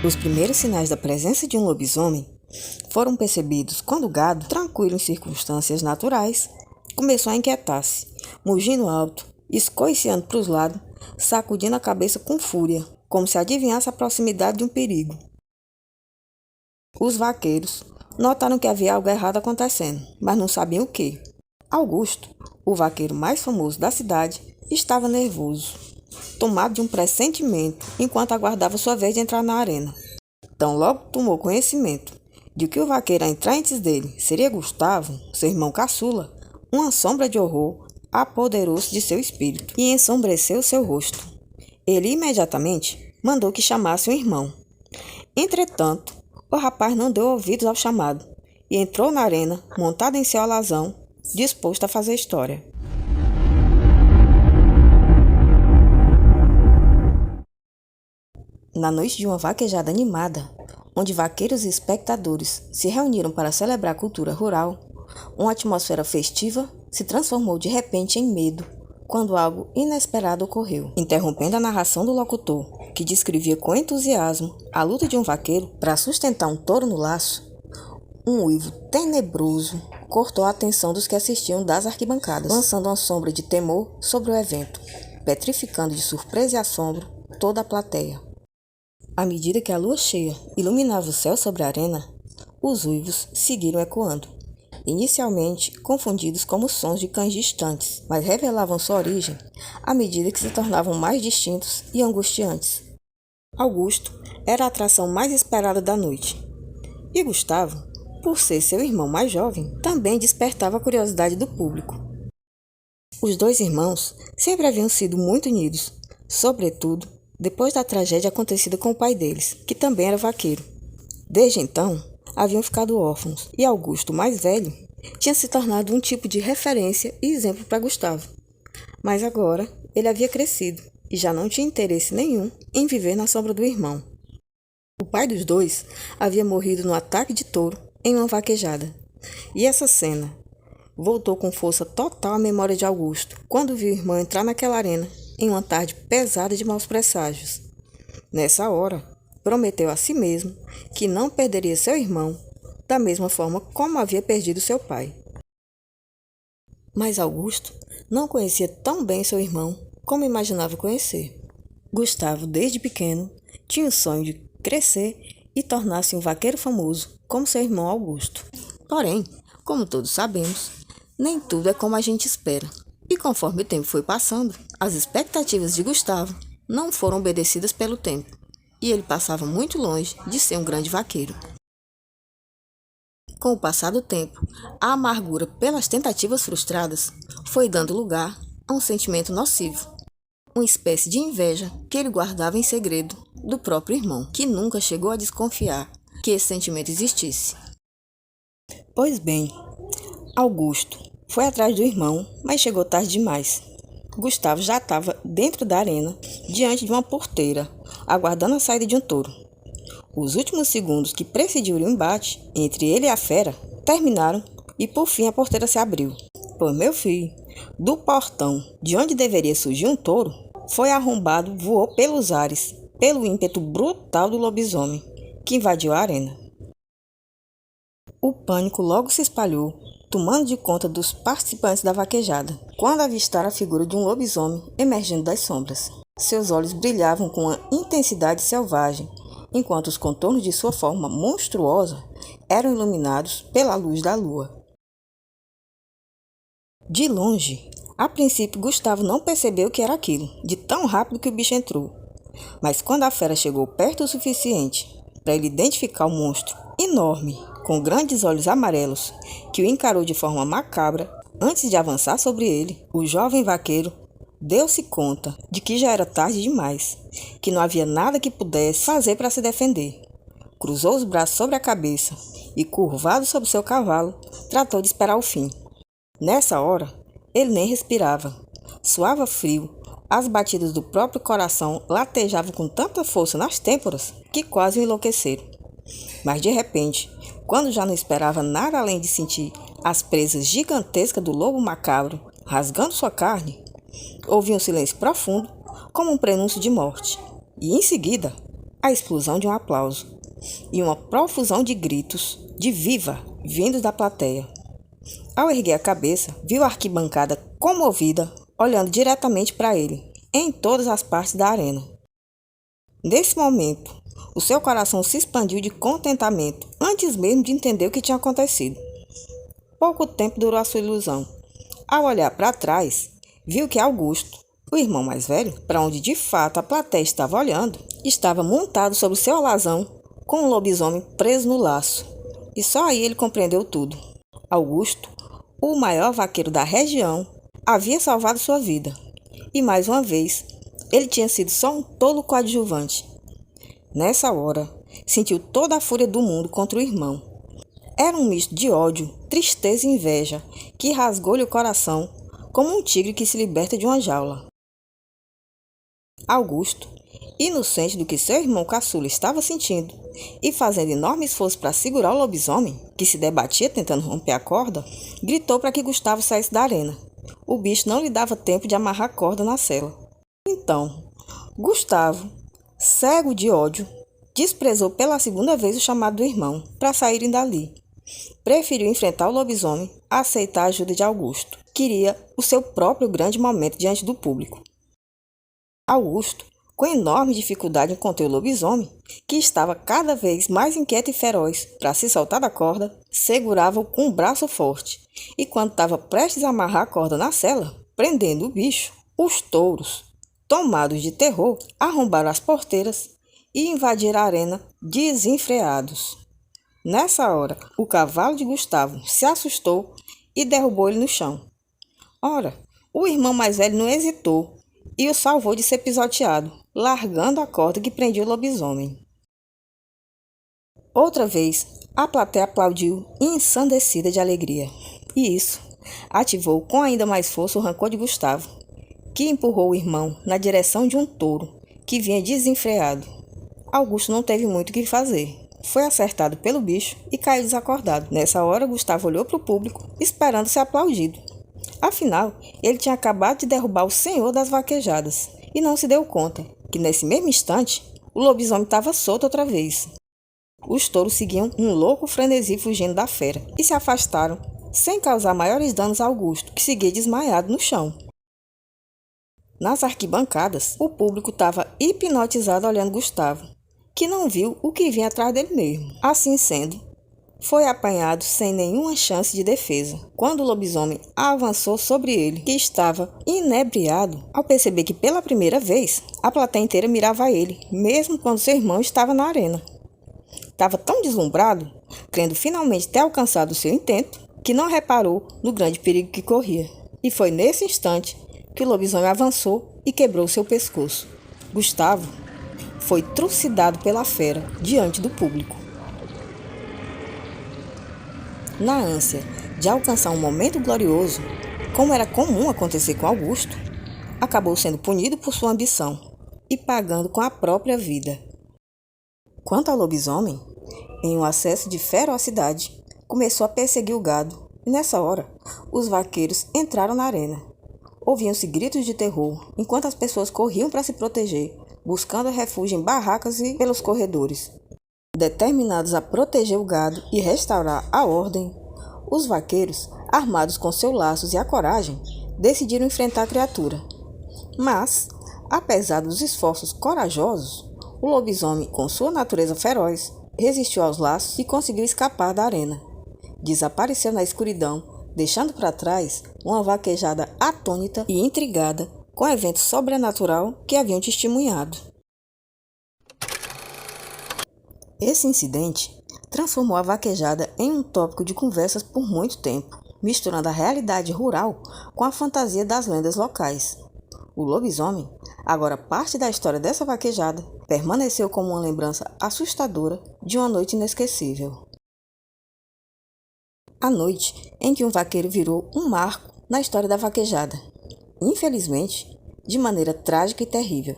Os primeiros sinais da presença de um lobisomem foram percebidos quando o gado, tranquilo em circunstâncias naturais, começou a inquietar-se, mugindo alto, escoiciando para os lados, sacudindo a cabeça com fúria, como se adivinhasse a proximidade de um perigo. Os vaqueiros notaram que havia algo errado acontecendo, mas não sabiam o que. Augusto, o vaqueiro mais famoso da cidade, estava nervoso, tomado de um pressentimento enquanto aguardava sua vez de entrar na arena. Tão logo tomou conhecimento de que o vaqueiro a entrar antes dele seria Gustavo, seu irmão caçula, uma sombra de horror apoderou-se de seu espírito e ensombreceu seu rosto. Ele imediatamente mandou que chamasse o irmão. Entretanto, o rapaz não deu ouvidos ao chamado e entrou na arena, montado em seu alazão, disposto a fazer história. Na noite de uma vaquejada animada, onde vaqueiros e espectadores se reuniram para celebrar a cultura rural, uma atmosfera festiva se transformou de repente em medo, quando algo inesperado ocorreu. Interrompendo a narração do locutor, que descrevia com entusiasmo a luta de um vaqueiro para sustentar um touro no laço, um uivo tenebroso cortou a atenção dos que assistiam das arquibancadas, lançando uma sombra de temor sobre o evento, petrificando de surpresa e assombro toda a plateia. À medida que a lua cheia iluminava o céu sobre a arena, os uivos seguiram ecoando, inicialmente confundidos como sons de cães distantes, mas revelavam sua origem à medida que se tornavam mais distintos e angustiantes. Augusto era a atração mais esperada da noite, e Gustavo, por ser seu irmão mais jovem, também despertava a curiosidade do público. Os dois irmãos sempre haviam sido muito unidos, sobretudo depois da tragédia acontecida com o pai deles, que também era vaqueiro. Desde então, haviam ficado órfãos, e Augusto, mais velho, tinha se tornado um tipo de referência e exemplo para Gustavo. Mas agora, ele havia crescido e já não tinha interesse nenhum em viver na sombra do irmão. O pai dos dois havia morrido no ataque de touro em uma vaquejada, e essa cena voltou com força total à memória de Augusto, quando viu o irmão entrar naquela arena em uma tarde pesada de maus presságios. Nessa hora, prometeu a si mesmo que não perderia seu irmão da mesma forma como havia perdido seu pai. Mas Augusto não conhecia tão bem seu irmão como imaginava conhecer. Gustavo, desde pequeno, tinha o sonho de crescer e tornar-se um vaqueiro famoso como seu irmão Augusto. Porém, como todos sabemos, nem tudo é como a gente espera. E conforme o tempo foi passando, as expectativas de Gustavo não foram obedecidas pelo tempo, e ele passava muito longe de ser um grande vaqueiro. Com o passar do tempo, a amargura pelas tentativas frustradas foi dando lugar a um sentimento nocivo, uma espécie de inveja que ele guardava em segredo do próprio irmão, que nunca chegou a desconfiar que esse sentimento existisse. Pois bem, Augusto foi atrás do irmão, mas chegou tarde demais. Gustavo já estava dentro da arena, diante de uma porteira, aguardando a saída de um touro. Os últimos segundos que precediram o embate entre ele e a fera terminaram e por fim a porteira se abriu. Pois, meu filho, do portão de onde deveria surgir um touro, foi arrombado, voou pelos ares, pelo ímpeto brutal do lobisomem, que invadiu a arena. O pânico logo se espalhou, tomando de conta dos participantes da vaquejada, quando avistaram a figura de um lobisomem emergindo das sombras. Seus olhos brilhavam com uma intensidade selvagem, enquanto os contornos de sua forma monstruosa eram iluminados pela luz da lua. De longe, a princípio Gustavo não percebeu o que era aquilo, de tão rápido que o bicho entrou. Mas quando a fera chegou perto o suficiente para ele identificar o monstro enorme, com grandes olhos amarelos, que o encarou de forma macabra, antes de avançar sobre ele, o jovem vaqueiro deu-se conta de que já era tarde demais, que não havia nada que pudesse fazer para se defender. Cruzou os braços sobre a cabeça e, curvado sobre seu cavalo, tratou de esperar o fim. Nessa hora, ele nem respirava. Suava frio, as batidas do próprio coração latejavam com tanta força nas têmporas que quase o enlouqueceram. Mas de repente, quando já não esperava nada além de sentir as presas gigantescas do lobo macabro rasgando sua carne, ouviu um silêncio profundo, como um prenúncio de morte. E em seguida, a explosão de um aplauso e uma profusão de gritos de viva vindos da plateia. Ao erguer a cabeça, viu a arquibancada comovida, olhando diretamente para ele, em todas as partes da arena. Nesse momento, o seu coração se expandiu de contentamento, antes mesmo de entender o que tinha acontecido. Pouco tempo durou a sua ilusão. Ao olhar para trás, viu que Augusto, o irmão mais velho, para onde de fato a plateia estava olhando, estava montado sobre seu alazão com um lobisomem preso no laço. E só aí ele compreendeu tudo. Augusto, o maior vaqueiro da região, havia salvado sua vida. E mais uma vez, ele tinha sido só um tolo coadjuvante. Nessa hora, sentiu toda a fúria do mundo contra o irmão. Era um misto de ódio, tristeza e inveja que rasgou-lhe o coração como um tigre que se liberta de uma jaula. Augusto, inocente do que seu irmão caçula estava sentindo e fazendo enorme esforço para segurar o lobisomem, que se debatia tentando romper a corda, gritou para que Gustavo saísse da arena. O bicho não lhe dava tempo de amarrar a corda na sela. Então, Gustavo, cego de ódio, desprezou pela segunda vez o chamado do irmão para saírem dali. Preferiu enfrentar o lobisomem a aceitar a ajuda de Augusto. Queria o seu próprio grande momento diante do público. Augusto, com enorme dificuldade, encontrou o lobisomem, que estava cada vez mais inquieto e feroz para se soltar da corda, segurava-o com um braço forte, e quando estava prestes a amarrar a corda na sela, prendendo o bicho, os touros, tomados de terror, arrombaram as porteiras e invadiram a arena desenfreados. Nessa hora, o cavalo de Gustavo se assustou e derrubou ele no chão. Ora, o irmão mais velho não hesitou e o salvou de ser pisoteado, largando a corda que prendia o lobisomem. Outra vez, a plateia aplaudiu ensandecida de alegria. E isso ativou com ainda mais força o rancor de Gustavo, que empurrou o irmão na direção de um touro que vinha desenfreado. Augusto não teve muito o que fazer. Foi acertado pelo bicho e caiu desacordado. Nessa hora, Gustavo olhou para o público, esperando ser aplaudido. Afinal, ele tinha acabado de derrubar o senhor das vaquejadas e não se deu conta que, nesse mesmo instante, o lobisomem estava solto outra vez. Os touros seguiam um louco frenesi fugindo da fera e se afastaram, sem causar maiores danos a Augusto, que seguia desmaiado no chão. Nas arquibancadas, o público estava hipnotizado olhando Gustavo, que não viu o que vinha atrás dele mesmo. Assim sendo, foi apanhado sem nenhuma chance de defesa, quando o lobisomem avançou sobre ele, que estava inebriado, ao perceber que pela primeira vez a plateia inteira mirava ele, mesmo quando seu irmão estava na arena. Estava tão deslumbrado, crendo finalmente ter alcançado o seu intento, que não reparou no grande perigo que corria. E foi nesse instante que o lobisomem avançou e quebrou seu pescoço. Gustavo foi trucidado pela fera diante do público. Na ânsia de alcançar um momento glorioso, como era comum acontecer com Augusto, acabou sendo punido por sua ambição e pagando com a própria vida. Quanto ao lobisomem, em um acesso de ferocidade, começou a perseguir o gado, e nessa hora, os vaqueiros entraram na arena. Ouviam-se gritos de terror, enquanto as pessoas corriam para se proteger, buscando refúgio em barracas e pelos corredores. Determinados a proteger o gado e restaurar a ordem, os vaqueiros, armados com seus laços e a coragem, decidiram enfrentar a criatura. Mas, apesar dos esforços corajosos, o lobisomem, com sua natureza feroz, resistiu aos laços e conseguiu escapar da arena. Desapareceu na escuridão, deixando para trás uma vaquejada atônita e intrigada com o evento sobrenatural que haviam testemunhado. Esse incidente transformou a vaquejada em um tópico de conversas por muito tempo, misturando a realidade rural com a fantasia das lendas locais. O lobisomem, agora parte da história dessa vaquejada, permaneceu como uma lembrança assustadora de uma noite inesquecível. A noite em que um vaqueiro virou um marco na história da vaquejada. Infelizmente, de maneira trágica e terrível.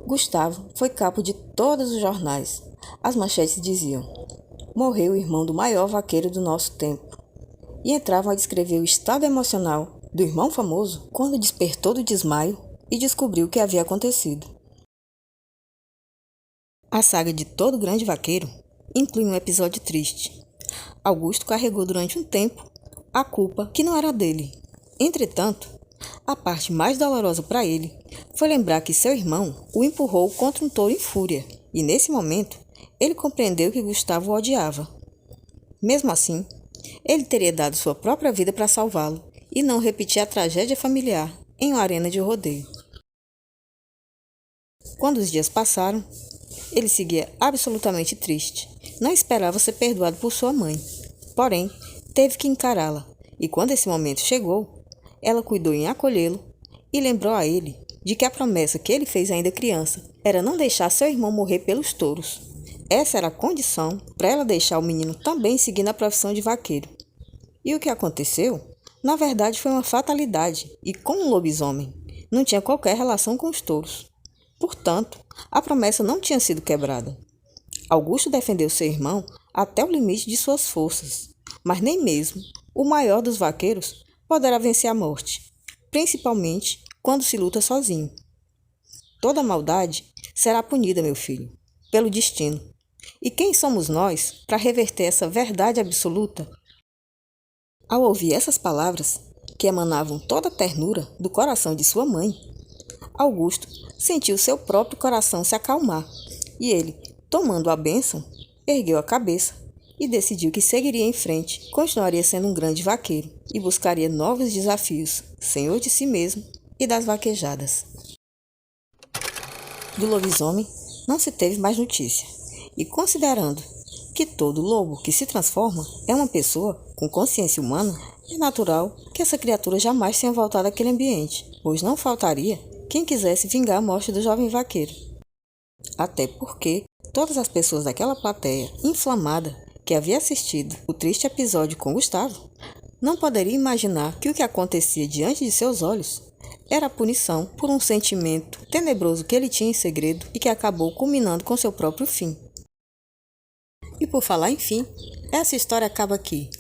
Gustavo foi capa de todos os jornais. As manchetes diziam: morreu o irmão do maior vaqueiro do nosso tempo. E entravam a descrever o estado emocional do irmão famoso quando despertou do desmaio e descobriu o que havia acontecido. A saga de todo grande vaqueiro inclui um episódio triste. Augusto carregou durante um tempo a culpa que não era dele. Entretanto, a parte mais dolorosa para ele foi lembrar que seu irmão o empurrou contra um touro em fúria, e nesse momento ele compreendeu que Gustavo o odiava. Mesmo assim, ele teria dado sua própria vida para salvá-lo e não repetir a tragédia familiar em uma arena de rodeio. Quando os dias passaram, ele seguia absolutamente triste. Não esperava ser perdoado por sua mãe. Porém, teve que encará-la, e quando esse momento chegou, ela cuidou em acolhê-lo e lembrou a ele de que a promessa que ele fez ainda criança era não deixar seu irmão morrer pelos touros. Essa era a condição para ela deixar o menino também seguir na profissão de vaqueiro. E o que aconteceu? Na verdade, foi uma fatalidade, e com um lobisomem, não tinha qualquer relação com os touros. Portanto, a promessa não tinha sido quebrada. Augusto defendeu seu irmão até o limite de suas forças, mas nem mesmo o maior dos vaqueiros poderá vencer a morte, principalmente quando se luta sozinho. Toda maldade será punida, meu filho, pelo destino. E quem somos nós para reverter essa verdade absoluta? Ao ouvir essas palavras, que emanavam toda a ternura do coração de sua mãe, Augusto sentiu seu próprio coração se acalmar, e ele, tomando a bênção, ergueu a cabeça e decidiu que seguiria em frente, continuaria sendo um grande vaqueiro e buscaria novos desafios, senhor de si mesmo e das vaquejadas. Do lobisomem não se teve mais notícia, e considerando que todo lobo que se transforma é uma pessoa com consciência humana, é natural que essa criatura jamais tenha voltado àquele ambiente, pois não faltaria quem quisesse vingar a morte do jovem vaqueiro. Até porque todas as pessoas daquela plateia inflamada que havia assistido o triste episódio com Gustavo não poderiam imaginar que o que acontecia diante de seus olhos era a punição por um sentimento tenebroso que ele tinha em segredo e que acabou culminando com seu próprio fim. E por falar em fim, essa história acaba aqui.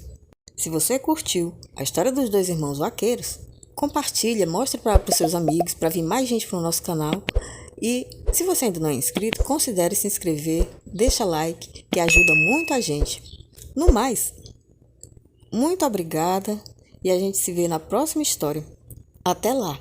Se você curtiu a história dos dois irmãos vaqueiros, compartilha, mostra para os seus amigos, para vir mais gente para o nosso canal. E se você ainda não é inscrito, considere se inscrever, deixa like, que ajuda muito a gente. No mais, muito obrigada e a gente se vê na próxima história. Até lá!